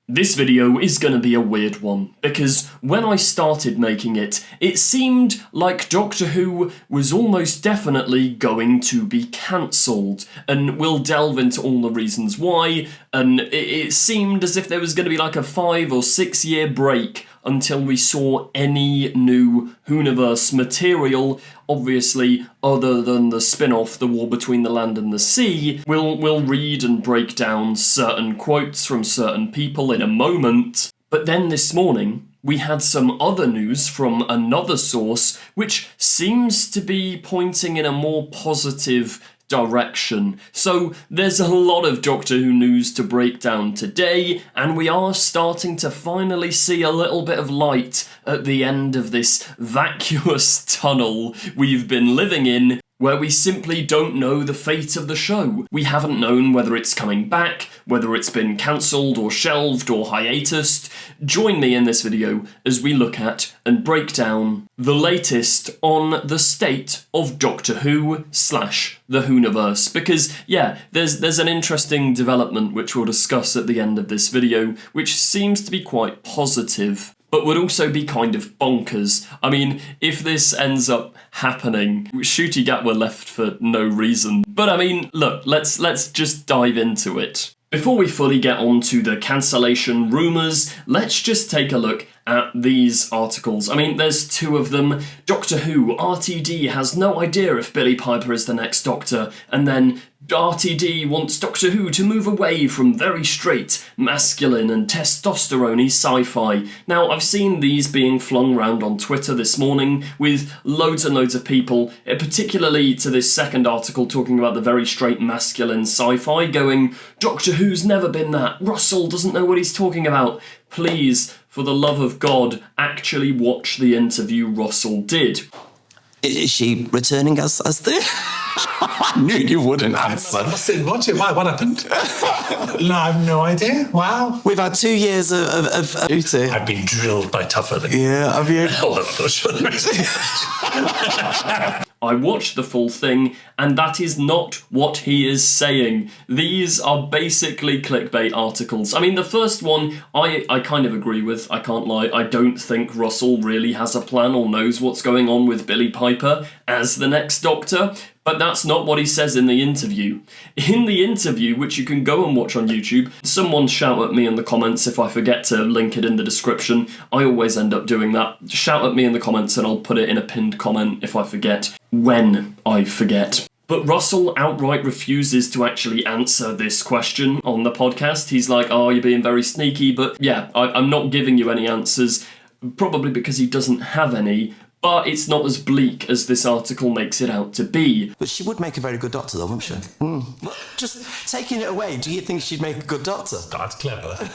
This video is going to be a weird one, because when I started making it, it seemed like Doctor Who was almost definitely going to be cancelled, and we'll delve into all the reasons why, and it seemed as if there was going to be like a 5 or 6 year break until we saw any new Whoniverse material, obviously, other than the spin-off, The War Between the Land and the Sea. We'll read and break down certain quotes from certain people in a moment. But then this morning, we had some other news from another source, which seems to be pointing in a more positive direction. So there's a lot of Doctor Who news to break down today, and we are starting to finally see a little bit of light at the end of this vacuous tunnel we've been living in, where we simply don't know the fate of the show. We haven't known whether it's coming back, whether it's been cancelled or shelved or hiatused. Join me in this video as we look at and break down the latest on the state of Doctor Who / the Whoniverse. Because, yeah, there's an interesting development which we'll discuss at the end of this video, which seems to be quite positive, but would also be kind of bonkers. I mean, if this ends up happening, Ncuti Gatwa left for no reason. But I mean, look, let's just dive into it. Before we fully get on to the cancellation rumours, let's just take a look at these articles. I mean, there's 2 of them. Doctor Who, RTD has no idea if Billie Piper is the next Doctor, and then RTD wants Doctor Who to move away from very straight, masculine and testosterone-y sci-fi. Now, I've seen these being flung around on Twitter this morning with loads and loads of people, particularly to this second article talking about the very straight, masculine sci-fi, going, Doctor Who's never been that. Russell doesn't know what he's talking about. Please, for the love of God, actually watch the interview Russell did. Is she returning as the... I knew you wouldn't answer. What happened? No, I have no idea. Wow. We've had 2 years of duty. I've been drilled by tougher than Yeah, have you? Hold on, I watched the full thing, and that is not what he is saying. These are basically clickbait articles. I mean, the first one, I kind of agree with, I can't lie. I don't think Russell really has a plan or knows what's going on with Billie Piper as the next Doctor, but that's not what he says in the interview. In the interview, which you can go and watch on YouTube, someone shout at me in the comments if I forget to link it in the description. I always end up doing that. Shout at me in the comments and I'll put it in a pinned comment if I forget. When I forget. But Russell outright refuses to actually answer this question on the podcast. He's like, oh, you're being very sneaky, but yeah, I'm not giving you any answers, probably because he doesn't have any, but it's not as bleak as this article makes it out to be. But she would make a very good Doctor, though, wouldn't she? Just taking it away, do you think she'd make a good Doctor? That's clever.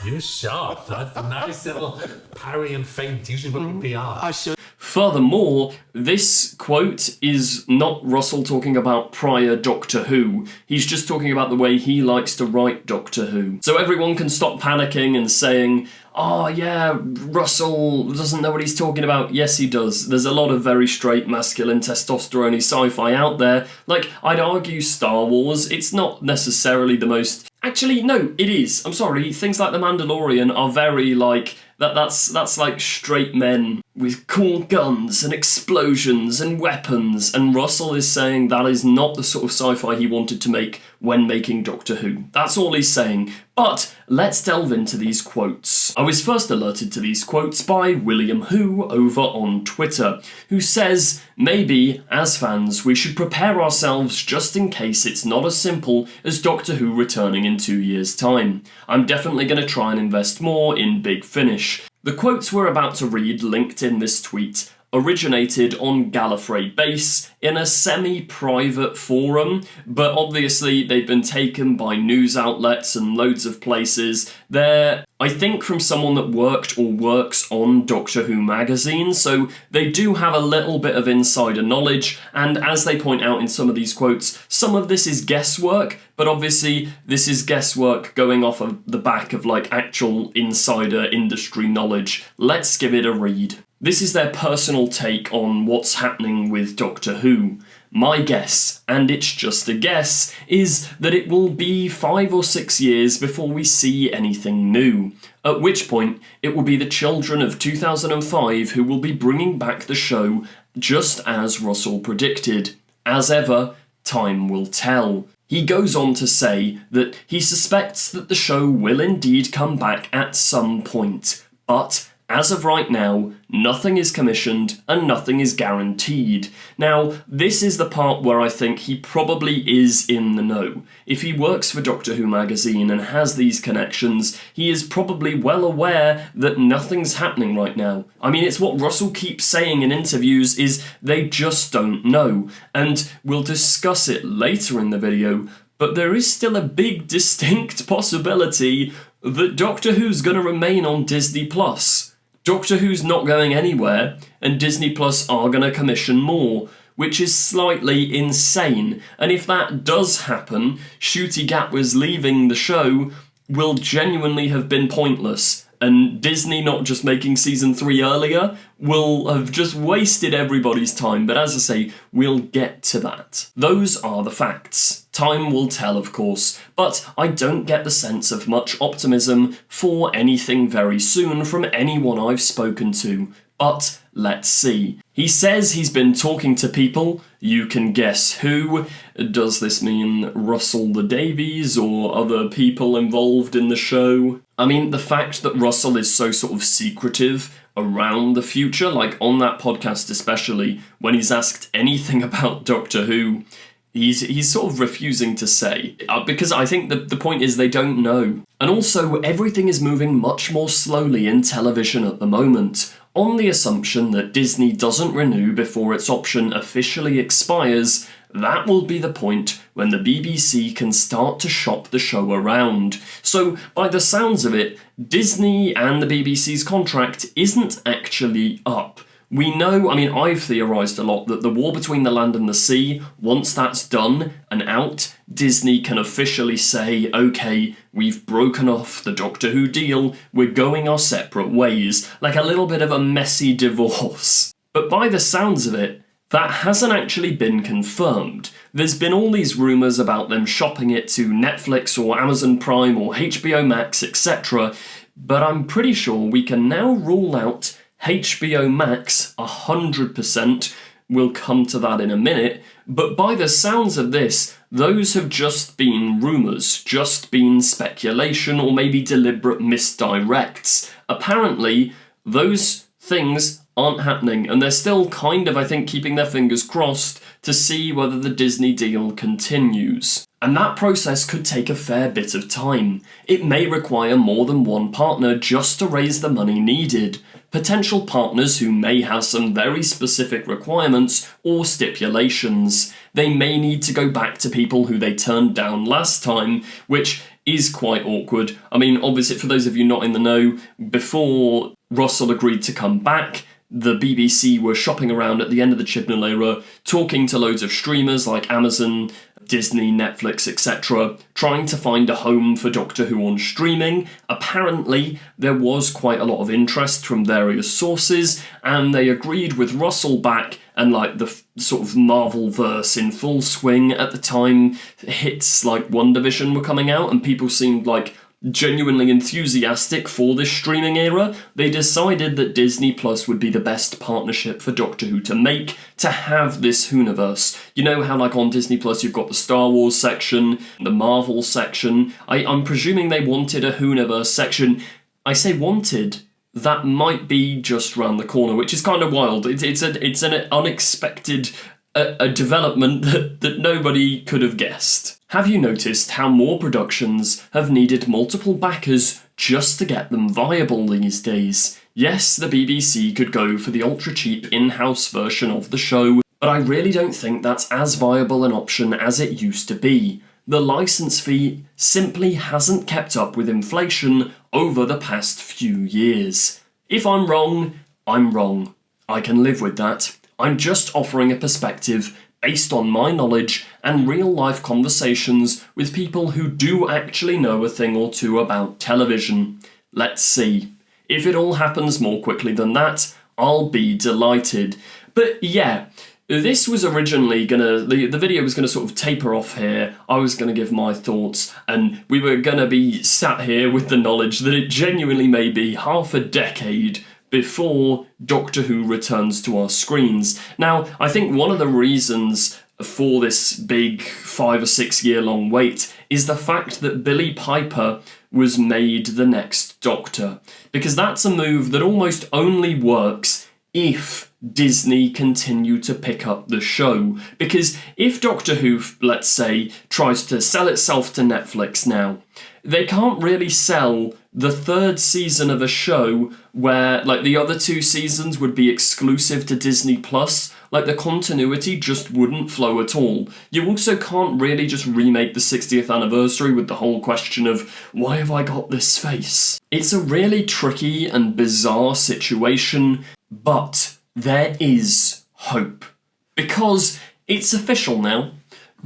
You're sharp. That's a nice little parry and feint. Usually what in PR. I should. Furthermore, this quote is not Russell talking about prior Doctor Who. He's just talking about the way he likes to write Doctor Who. So everyone can stop panicking and saying, oh yeah, Russell doesn't know what he's talking about. Yes, he does. There's a lot of very straight, masculine, testosterone-y sci-fi out there. Like, I'd argue Star Wars, it's not necessarily the most... Actually, no, it is. I'm sorry. Things like The Mandalorian are very, like... That's like straight men with cool guns and explosions and weapons, and Russell is saying that is not the sort of sci-fi he wanted to make when making Doctor Who. That's all he's saying. But let's delve into these quotes. I was first alerted to these quotes by William Who over on Twitter, who says, maybe, as fans, we should prepare ourselves just in case it's not as simple as Doctor Who returning in 2 years' time. I'm definitely going to try and invest more in Big Finish. The quotes we're about to read, linked in this tweet, originated on Gallifrey Base in a semi-private forum, but obviously they've been taken by news outlets and loads of places. They're, I think, from someone that worked or works on Doctor Who magazine, so they do have a little bit of insider knowledge, and as they point out in some of these quotes, some of this is guesswork, but obviously this is guesswork going off of the back of like actual insider industry knowledge. Let's give it a read. This is their personal take on what's happening with Doctor Who. My guess, and it's just a guess, is that it will be 5 or 6 years before we see anything new. At which point, it will be the children of 2005 who will be bringing back the show just as Russell predicted. As ever, time will tell. He goes on to say that he suspects that the show will indeed come back at some point, but as of right now, nothing is commissioned and nothing is guaranteed. Now, this is the part where I think he probably is in the know. If he works for Doctor Who magazine and has these connections, he is probably well aware that nothing's happening right now. I mean, it's what Russell keeps saying in interviews is they just don't know, and we'll discuss it later in the video, but there is still a big distinct possibility that Doctor Who's going to remain on Disney+. Doctor Who's not going anywhere, and Disney Plus are going to commission more, which is slightly insane. And if that does happen, Ncuti Gatwa's leaving the show will genuinely have been pointless, and Disney not just making season 3 earlier will have just wasted everybody's time. But as I say, we'll get to that. Those are the facts. Time will tell, of course, but I don't get the sense of much optimism for anything very soon from anyone I've spoken to. But let's see. He says he's been talking to people. You can guess who. Does this mean Russell the Davies or other people involved in the show? I mean, the fact that Russell is so sort of secretive around the future, like on that podcast especially, when he's asked anything about Doctor Who, he's sort of refusing to say. Because I think the point is they don't know. And also, everything is moving much more slowly in television at the moment, on the assumption that Disney doesn't renew before its option officially expires. That will be the point when the BBC can start to shop the show around. So, by the sounds of it, Disney and the BBC's contract isn't actually up. We know, I mean, I've theorised a lot that the war between the land and the sea, once that's done and out, Disney can officially say, okay, we've broken off the Doctor Who deal, we're going our separate ways, like a little bit of a messy divorce. But by the sounds of it, that hasn't actually been confirmed. There's been all these rumours about them shopping it to Netflix or Amazon Prime or HBO Max, etc., but I'm pretty sure we can now rule out HBO Max 100%, we'll come to that in a minute, but by the sounds of this, those have just been rumours, just been speculation, or maybe deliberate misdirects. Apparently, those things aren't happening, and they're still kind of, I think, keeping their fingers crossed to see whether the Disney deal continues. And that process could take a fair bit of time. It may require more than one partner just to raise the money needed. Potential partners who may have some very specific requirements or stipulations. They may need to go back to people who they turned down last time, which is quite awkward. I mean, obviously, for those of you not in the know, before Russell agreed to come back, the BBC were shopping around at the end of the Chibnall era, talking to loads of streamers like Amazon, Disney, Netflix, etc., trying to find a home for Doctor Who on streaming. Apparently, there was quite a lot of interest from various sources, and they agreed with Russell back, and like the sort of Marvel-verse in full swing at the time, hits like WandaVision were coming out, and people seemed like genuinely enthusiastic for this streaming era. They decided that Disney Plus would be the best partnership for Doctor Who to make, to have this Whoniverse. You know how like on Disney Plus you've got the Star Wars section, the Marvel section. I'm presuming they wanted a Whoniverse section. I say wanted, that might be just round the corner, which is kind of wild. It's an unexpected a development that nobody could have guessed. Have you noticed how more productions have needed multiple backers just to get them viable these days? Yes, the BBC could go for the ultra-cheap in-house version of the show, but I really don't think that's as viable an option as it used to be. The licence fee simply hasn't kept up with inflation over the past few years. If I'm wrong, I'm wrong. I can live with that. I'm just offering a perspective based on my knowledge and real-life conversations with people who do actually know a thing or two about television. Let's see. If it all happens more quickly than that, I'll be delighted. But yeah, this was originally gonna, the video was gonna sort of taper off here. I was gonna give my thoughts, and we were gonna be sat here with the knowledge that it genuinely may be half a decade before Doctor Who returns to our screens. Now, I think one of the reasons for this big 5 or 6 year long wait is the fact that Billie Piper was made the next Doctor, because that's a move that almost only works if Disney continue to pick up the show. Because if Doctor Who, let's say, tries to sell itself to Netflix now, they can't really sell the third season of a show where, like, the other 2 seasons would be exclusive to Disney Plus. Like, the continuity just wouldn't flow at all. You also can't really just remake the 60th anniversary with the whole question of, why have I got this face? It's a really tricky and bizarre situation, but there is hope. Because it's official now.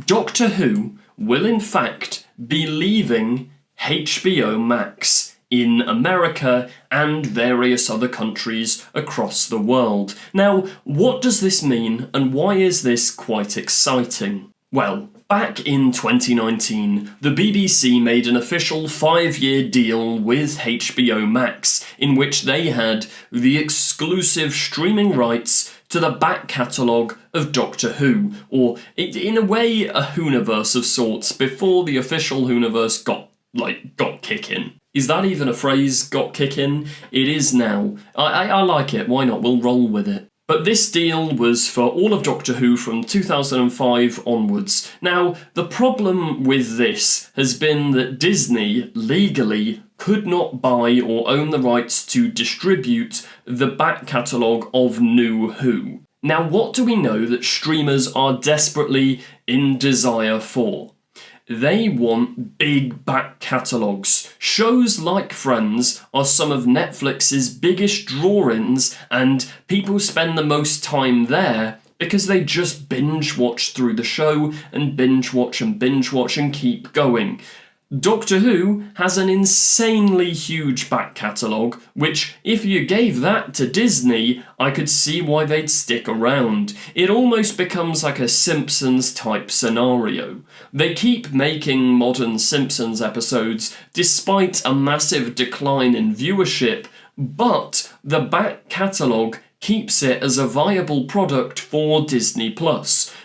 Doctor Who will in fact be leaving HBO Max in America and various other countries across the world. Now, what does this mean, and why is this quite exciting? Well, back in 2019, the BBC made an official 5-year deal with HBO Max, in which they had the exclusive streaming rights to the back catalogue of Doctor Who, or in a way a Whoniverse of sorts, before the official Whoniverse got kicking. Is that even a phrase, got kicking? It is now. I like it, why not? We'll roll with it. But this deal was for all of Doctor Who from 2005 onwards. Now, the problem with this has been that Disney, legally, could not buy or own the rights to distribute the back catalogue of New Who. Now, what do we know that streamers are desperately in desire for? They want big back catalogues. Shows like Friends are some of Netflix's biggest draw-ins, and people spend the most time there because they just binge watch through the show and binge watch and keep going. Doctor Who has an insanely huge back catalogue, which, if you gave that to Disney, I could see why they'd stick around. It almost becomes like a Simpsons-type scenario. They keep making modern Simpsons episodes despite a massive decline in viewership, but the back catalogue keeps it as a viable product for Disney+.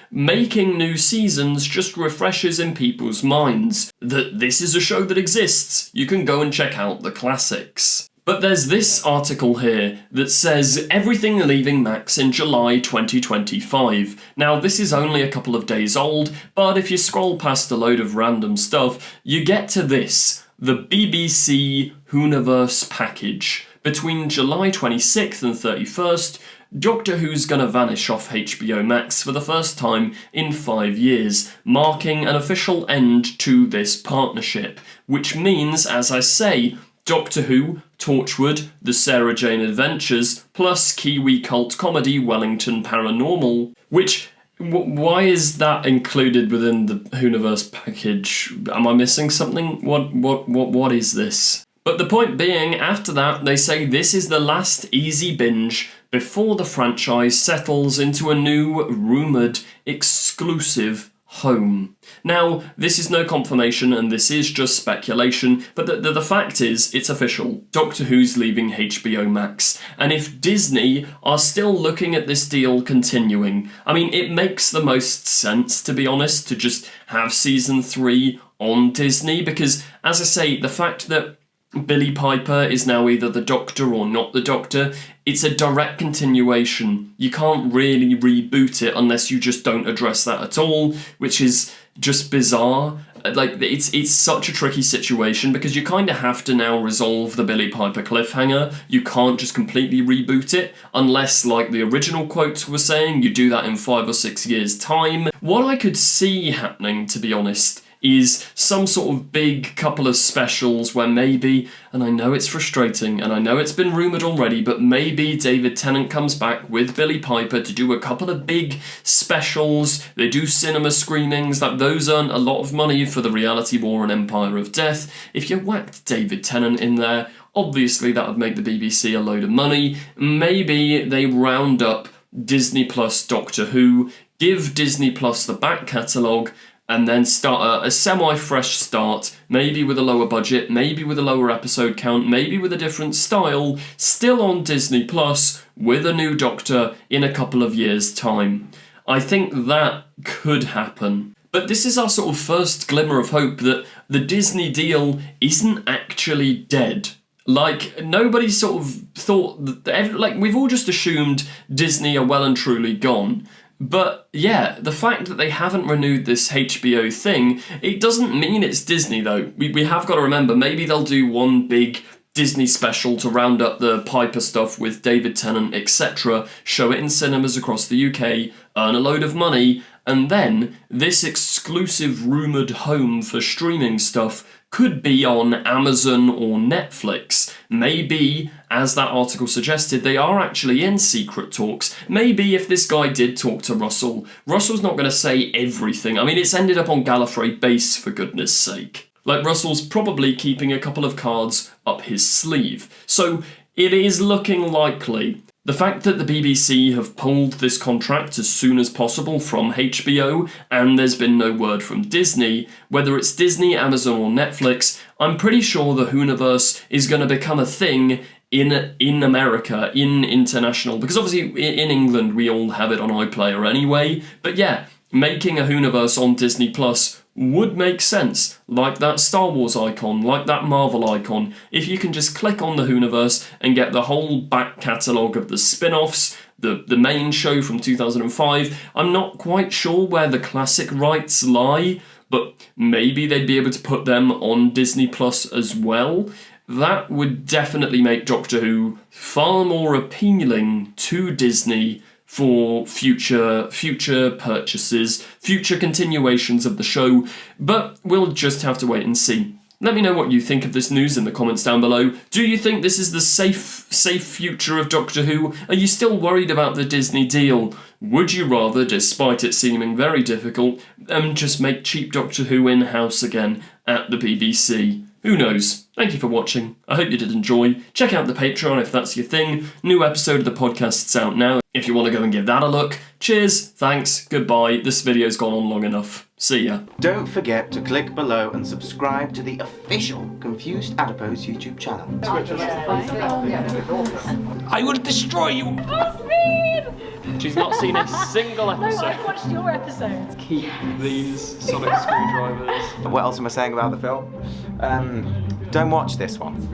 Making new seasons just refreshes in people's minds that this is a show that exists. You can go and check out the classics. But there's this article here that says everything leaving Max in July 2025. Now, this is only a couple of days old, but if you scroll past a load of random stuff, you get to this, the BBC Whoniverse package. Between July 26th and 31st, Doctor Who's gonna vanish off HBO Max for the first time in 5 years, marking an official end to this partnership, which means, as I say, Doctor Who, Torchwood, The Sarah Jane Adventures, plus Kiwi cult comedy Wellington Paranormal, which, why is that included within the Whoniverse package? Am I missing something? What is this? But the point being, after that, they say this is the last easy binge before the franchise settles into a new, rumoured, exclusive home. Now, this is no confirmation and this is just speculation, but the fact is, it's official. Doctor Who's leaving HBO Max. And if Disney are still looking at this deal continuing, I mean, it makes the most sense, to be honest, to just have season 3 on Disney, because, as I say, the fact that Billie Piper is now either the Doctor or not the Doctor, it's a direct continuation. You can't really reboot it unless you just don't address that at all, which is just bizarre. Like, it's such a tricky situation because you kind of have to now resolve the Billie Piper cliffhanger. You can't just completely reboot it unless, like the original quotes were saying, you do that in 5 or 6 years' time. What I could see happening, to be honest, is some sort of big couple of specials where maybe, and I know it's frustrating, and I know it's been rumoured already, but maybe David Tennant comes back with Billie Piper to do a couple of big specials. They do cinema screenings, like those earn a lot of money for the Reality War and Empire of Death. If you whacked David Tennant in there, obviously that would make the BBC a load of money. Maybe they round up Disney Plus Doctor Who, give Disney Plus the back catalogue, and then start a semi-fresh start, maybe with a lower budget, maybe with a lower episode count, maybe with a different style, still on Disney Plus, with a new Doctor in a couple of years' time. I think that could happen. But this is our sort of first glimmer of hope that the Disney deal isn't actually dead. Like, nobody sort of thought that, like, we've all just assumed Disney are well and truly gone. But yeah, the fact that they haven't renewed this HBO thing, it doesn't mean it's Disney though. We have got to remember, maybe they'll do one big Disney special to round up the Piper stuff with David Tennant, etc., show it in cinemas across the UK, earn a load of money, and then this exclusive rumoured home for streaming stuff could be on Amazon or Netflix. Maybe, as that article suggested, they are actually in secret talks. Maybe if this guy did talk to Russell, Russell's not going to say everything. I mean, it's ended up on Gallifrey Base, for goodness sake. Like, Russell's probably keeping a couple of cards up his sleeve. So, it is looking likely. The fact that the BBC have pulled this contract as soon as possible from HBO, and there's been no word from Disney, whether it's Disney, Amazon or Netflix, I'm pretty sure the Whoniverse is going to become a thing in America, in international, because obviously in England we all have it on iPlayer anyway, but yeah, making a Whoniverse on Disney Plus would make sense, like that Star Wars icon, like that Marvel icon. If you can just click on the Whoniverse and get the whole back catalogue of the spin-offs, the main show from 2005, I'm not quite sure where the classic rights lie, but maybe they'd be able to put them on Disney Plus as well. That would definitely make Doctor Who far more appealing to Disney for future purchases, future continuations of the show, but we'll just have to wait and see. Let me know what you think of this news in the comments down below. Do you think this is the safe future of Doctor Who? Are you still worried about the Disney deal? Would you rather, despite it seeming very difficult, just make cheap Doctor Who in-house again at the BBC? Who knows? Thank you for watching. I hope you did enjoy. Check out the Patreon if that's your thing. New episode of the podcast's out now if you want to go and give that a look. Cheers, thanks, goodbye. This video's gone on long enough. See ya. Don't forget to click below and subscribe to the official Confused Adipose YouTube channel. I will destroy you! She's not seen a single episode. No, I've watched your episodes. Keep these sonic screwdrivers. What else am I saying about the film? Don't watch this one.